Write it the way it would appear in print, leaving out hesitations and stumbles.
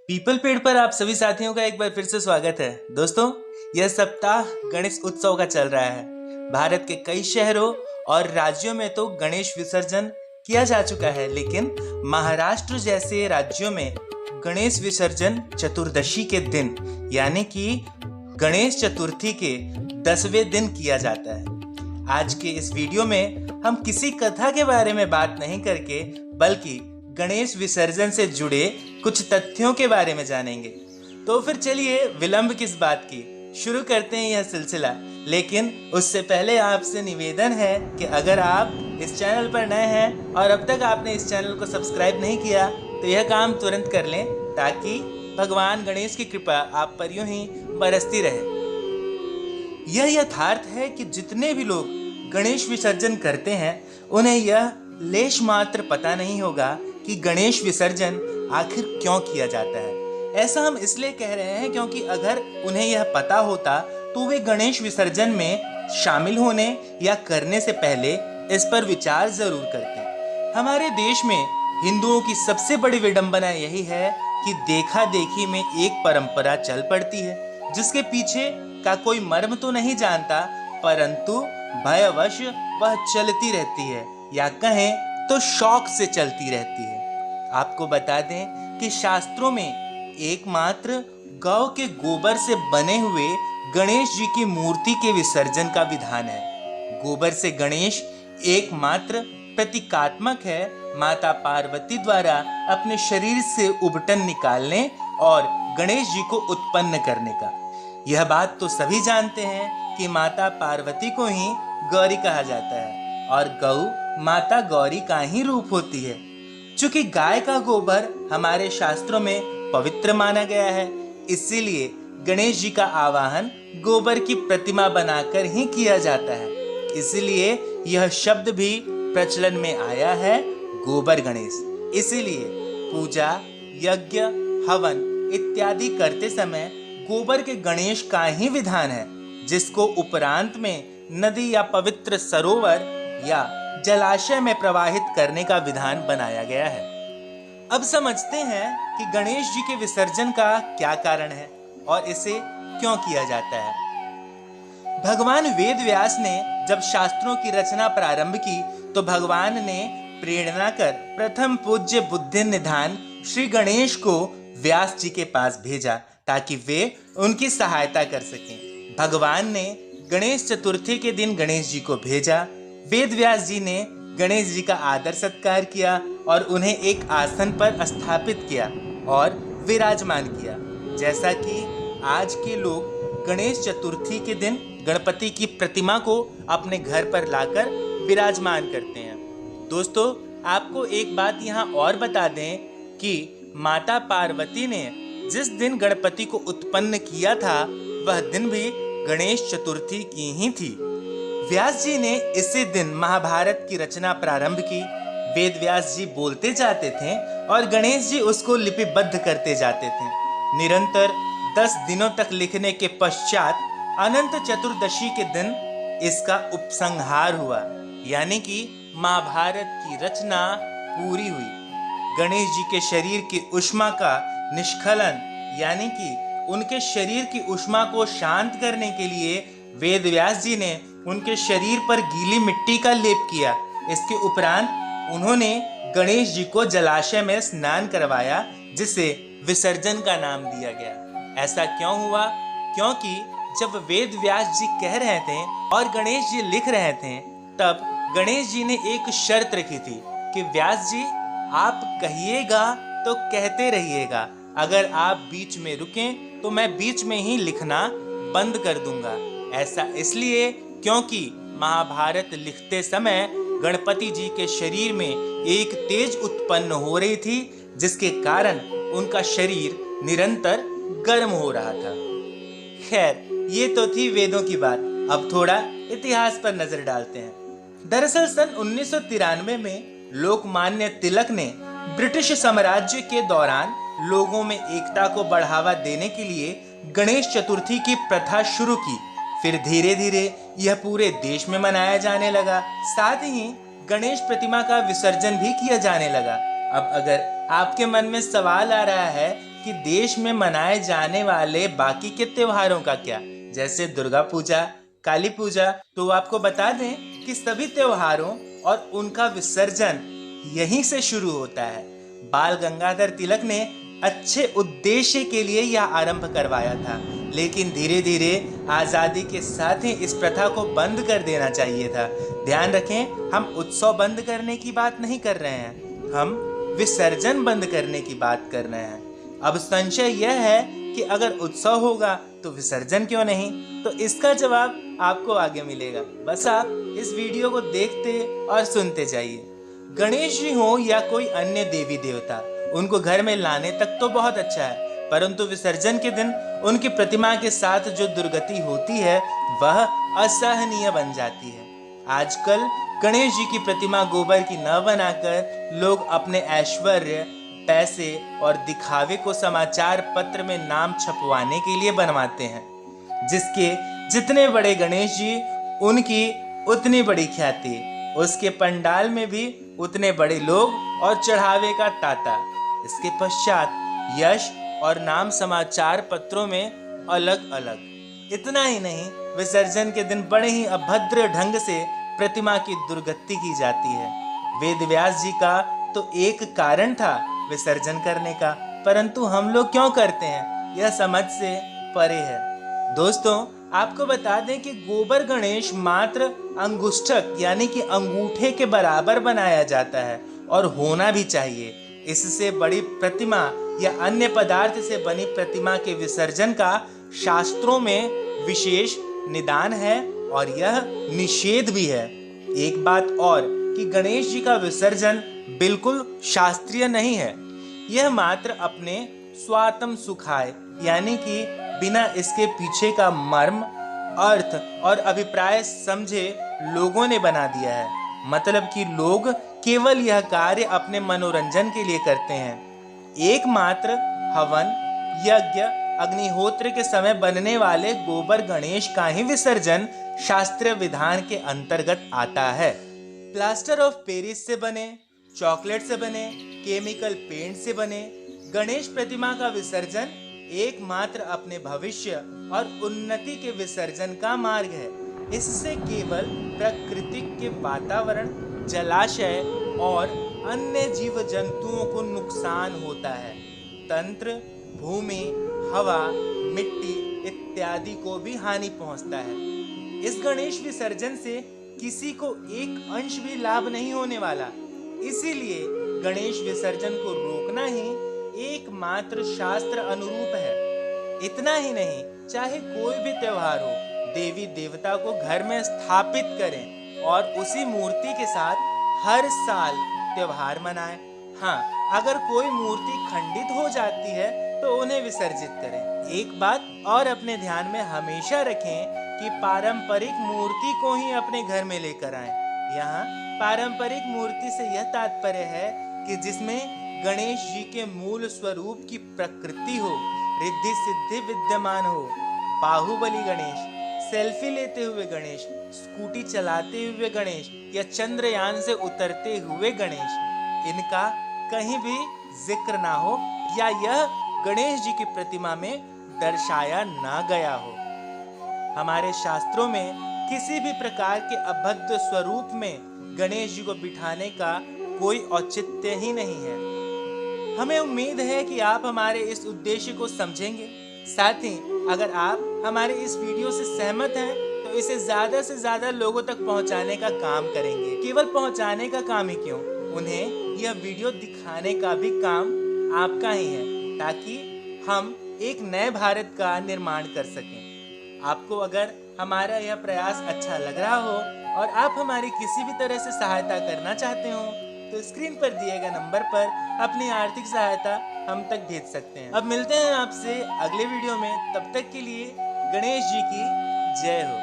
People पेड़ पर आप सभी साथियों का एक बार फिर से स्वागत है। दोस्तों, यह सप्ताह गणेश उत्सव का चल रहा है। भारत के कई शहरों और राज्यों में तो गणेश विसर्जन किया जा चुका है, लेकिन महाराष्ट्र जैसे राज्यों में गणेश विसर्जन चतुर्दशी के दिन यानी कि गणेश चतुर्थी के 10वें दिन किया जाता है। आज के इस वीडियो में हम किसी कथा के बारे में बात नहीं करके बल्कि गणेश विसर्जन से जुड़े कुछ तथ्यों के बारे में जानेंगे। तो फिर चलिए विलंब किस बात की, शुरू करते हैं यह सिलसिला। लेकिन उससे पहले आपसे निवेदन है कि अगर आप इस चैनल पर नए हैं और अब तक आपने इस चैनल को सब्सक्राइब नहीं किया तो यह काम तुरंत कर लें, ताकि भगवान गणेश की कृपा आप पर यूं ही बरसती रहे। यह यथार्थ है कि जितने भी लोग गणेश विसर्जन करते हैं उन्हें यह लेश मात्र पता नहीं होगा कि गणेश विसर्जन आखिर क्यों किया जाता है। ऐसा हम इसलिए कह रहे हैं क्योंकि अगर उन्हें यह पता होता तो वे गणेश विसर्जन में शामिल होने या करने से पहले इस पर विचार जरूर करते। हमारे देश में हिंदुओं की सबसे बड़ी विडंबना यही है कि देखा देखी में एक परंपरा चल पड़ती है जिसके पीछे का कोई मर्म तो नहीं जानता, परंतु भयवश वह चलती रहती है या कहें तो शौक से चलती रहती है। आपको बता दें कि शास्त्रों में एकमात्र गौ के गोबर से बने हुए गणेश जी की मूर्ति के विसर्जन का विधान है। गोबर से गणेश एकमात्र प्रतीकात्मक है माता पार्वती द्वारा अपने शरीर से उबटन निकालने और गणेश जी को उत्पन्न करने का। यह बात तो सभी जानते हैं कि माता पार्वती को ही गौरी कहा जाता है और गौ माता गौरी का ही रूप होती है। चूंकि गाय का गोबर हमारे शास्त्रों में पवित्र माना गया है, इसीलिए गणेश जी का आवाहन गोबर की प्रतिमा बनाकर ही किया जाता है। इसीलिए यह शब्द भी प्रचलन में आया है, गोबर गणेश। इसीलिए पूजा, यज्ञ, हवन इत्यादि करते समय गोबर के गणेश का ही विधान है, जिसको उपरांत में नदी या पवित्र सरोवर या जलाशय में प्रवाहित करने का विधान बनाया गया है। अब समझते हैं कि गणेश जी के विसर्जन का क्या कारण है और इसे क्यों किया जाता है। भगवान वेद व्यास ने जब शास्त्रों की रचना प्रारंभ की तो भगवान ने प्रेरणा कर प्रथम पूज्य बुद्धि निधान श्री गणेश को व्यास जी के पास भेजा ताकि वे उनकी सहायता कर सकें। भगवान ने गणेश चतुर्थी के दिन गणेश जी को भेजा। वेद व्यास जी ने गणेश जी का आदर सत्कार किया और उन्हें एक आसन पर स्थापित किया और विराजमान किया। जैसा कि आज के लोग गणेश चतुर्थी के दिन गणपति की प्रतिमा को अपने घर पर लाकर विराजमान करते हैं। दोस्तों, आपको एक बात यहाँ और बता दें कि माता पार्वती ने जिस दिन गणपति को उत्पन्न किया था वह दिन भी गणेश चतुर्थी की ही थी। व्यास जी ने इसी दिन महाभारत की रचना प्रारंभ की। वेद व्यास जी बोलते जाते थे और गणेश जी उसको लिपिबद्ध करते जाते थे। निरंतर 10 दिनों तक लिखने के पश्चात अनंत चतुर्दशी के दिन इसका उपसंहार हुआ, यानी कि महाभारत की रचना पूरी हुई। गणेश जी के शरीर की ऊष्मा का निष्कलन यानी कि उनके शरीर की ऊष्मा को शांत करने के लिए वेद व्यास जी ने उनके शरीर पर गीली मिट्टी का लेप किया। इसके उपरांत उन्होंने गणेश जी को जलाशय में स्नान करवाया, जिसे विसर्जन का नाम दिया गया। ऐसा क्यों हुआ? क्योंकि जब वेद व्यास जी कह रहे थे और गणेश जी लिख रहे थे, तब गणेश जी ने एक शर्त रखी थी कि व्यास जी आप कहिएगा तो कहते रहिएगा, अगर आप बीच में रुकें तो मैं बीच में ही लिखना बंद कर दूंगा। ऐसा इसलिए क्योंकि महाभारत लिखते समय गणपति जी के शरीर में एक तेज उत्पन्न हो रही थी, जिसके कारण उनका शरीर निरंतर गर्म हो रहा था। खैर, ये तो थी वेदों की बात। अब थोड़ा इतिहास पर नजर डालते हैं। दरअसल सन 1993 में लोकमान्य तिलक ने ब्रिटिश साम्राज्य के दौरान लोगों में एकता को बढ़ावा देने के लिए गणेश चतुर्थी की प्रथा शुरू की। फिर धीरे धीरे यह पूरे देश में मनाया जाने लगा। साथ ही गणेश प्रतिमा का विसर्जन भी किया जाने लगा। अब अगर आपके मन में सवाल आ रहा है कि देश में मनाए जाने वाले बाकी के त्योहारों का क्या, जैसे दुर्गा पूजा, काली पूजा। तो आपको बता दें कि सभी त्योहारों और उनका विसर्जन यहीं से शुरू होता है। बाल गंगाधर तिलक ने अच्छे उद्देश्य के लिए यह आरंभ करवाया था, लेकिन धीरे धीरे आज़ादी के साथ ही इस प्रथा को बंद कर देना चाहिए था। ध्यान रखें, हम उत्सव बंद करने की बात नहीं कर रहे हैं, हम विसर्जन बंद करने की बात कर रहे हैं। अब संशय यह है कि अगर उत्सव होगा तो विसर्जन क्यों नहीं? तो इसका जवाब आपको आगे मिलेगा, बस आप इस वीडियो को देखते और सुनते जाइए। गणेश जी हो या कोई अन्य देवी देवता, उनको घर में लाने तक तो बहुत अच्छा है, परंतु विसर्जन के दिन उनकी प्रतिमा के साथ जो दुर्गति होती है वह असहनीय बन जाती है। आजकल गणेश जी की प्रतिमा गोबर की न बनाकर लोग अपने ऐश्वर्य, पैसे और दिखावे को समाचार पत्र में नाम छपवाने के लिए बनवाते हैं। जिसके जितने बड़े गणेश जी, उनकी उतनी बड़ी ख्याति, उसके पंडाल में भी उतने बड़े लोग और चढ़ावे का तांता। इसके पश्चात यश और नाम समाचार पत्रों में अलग अलग। इतना ही नहीं, विसर्जन के दिन बड़े ही अभद्र ढंग से प्रतिमा की दुर्गति की जाती है। वेद व्यास जी का तो एक कारण था विसर्जन करने का, परंतु हम लोग क्यों करते हैं यह समझ से परे है। दोस्तों, आपको बता दें कि गोबर गणेश मात्र अंगुष्ठक यानी कि अंगूठे के बराबर बनाया जाता है और होना भी चाहिए। इससे बड़ी प्रतिमा या अन्य पदार्थ से बनी प्रतिमा के विसर्जन का शास्त्रों में विशेष निदान है और यह निषेध भी है। एक बात और कि गणेश जी का विसर्जन बिल्कुल शास्त्रीय नहीं है, यह मात्र अपने स्वात्म सुखाय यानी कि बिना इसके पीछे का मर्म, अर्थ और अभिप्राय समझे लोगों ने बना दिया है। मतलब कि लोग केवल यह कार्य अपने मनोरंजन के लिए करते हैं। एकमात्र हवन, यज्ञ, अग्निहोत्र के समय बनने वाले गोबर गणेश का ही विसर्जन शास्त्रीय विधान के अंतर्गत आता है। प्लास्टर ऑफ पेरिस से बने, चॉकलेट से बने, केमिकल पेंट से बने गणेश प्रतिमा का विसर्जन एकमात्र अपने भविष्य और उन्नति के विसर्जन का मार्ग है। इससे केवल प्रकृति के वातावरण, जलाशय और अन्य जीव जंतुओं को नुकसान होता है। तंत्र, भूमि, हवा, मिट्टी इत्यादि को भी हानि पहुंचता है। इस गणेश विसर्जन से किसी को एक अंश भी लाभ नहीं होने वाला। इसीलिए गणेश विसर्जन को रोकना ही एकमात्र शास्त्र अनुरूप है। इतना ही नहीं, चाहे कोई भी त्योहार हो, देवी देवता को घर में स्थापित करें और उसी मूर्ति के साथ हर साल त्योहार मनाएं। हाँ, अगर कोई मूर्ति खंडित हो जाती है तो उन्हें विसर्जित करें। एक बात और अपने ध्यान में हमेशा रखें कि पारंपरिक मूर्ति को ही अपने घर में लेकर आएं। यहाँ पारंपरिक मूर्ति से यह तात्पर्य है कि जिसमें गणेश जी के मूल स्वरूप की प्रकृति हो, रिद्धि सिद्धि विद्यमान हो। बाहुबली गणेश, सेल्फी लेते हुए गणेश, स्कूटी चलाते हुए गणेश या चंद्रयान से उतरते हुए गणेश, इनका कहीं भी जिक्र ना हो या यह गणेश जी की प्रतिमा में दर्शाया ना गया हो। हमारे शास्त्रों में किसी भी प्रकार के अभद्र स्वरूप में गणेश जी को बिठाने का कोई औचित्य ही नहीं है। हमें उम्मीद है कि आप हमारे इस उद्देश्य को समझेंगे। साथ ही अगर आप हमारे इस वीडियो से सहमत हैं तो इसे ज़्यादा से ज़्यादा लोगों तक पहुंचाने का काम करेंगे। केवल पहुंचाने का काम ही क्यों, उन्हें यह वीडियो दिखाने का भी काम आपका ही है, ताकि हम एक नए भारत का निर्माण कर सकें। आपको अगर हमारा यह प्रयास अच्छा लग रहा हो और आप हमारी किसी भी तरह से सहायता करना चाहते हो तो स्क्रीन पर दिए गए नंबर पर अपनी आर्थिक सहायता हम तक भेज सकते हैं। अब मिलते हैं आपसे अगले वीडियो में, तब तक के लिए गणेश जी की जय हो।